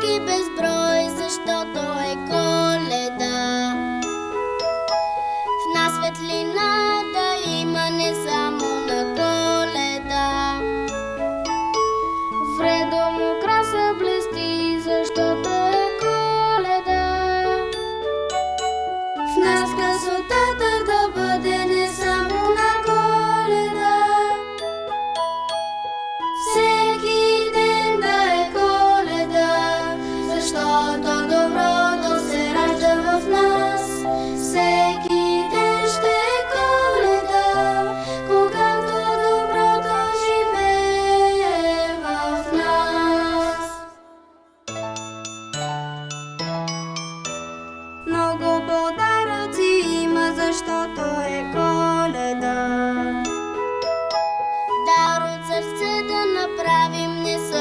свещички безброй, защото е Коледа. В нас светлина да има не само на Коледа. Вредом украса блести, защото е Коледа. В нас красотата да бъде не само на Коледа. Всеки ден да е Коледа, защото доброто се ражда в нас. Всеки ден ще е Коледа, когато доброто живее в нас. Много подаръци има, защото е Коледа. Дар от сърце да направим не са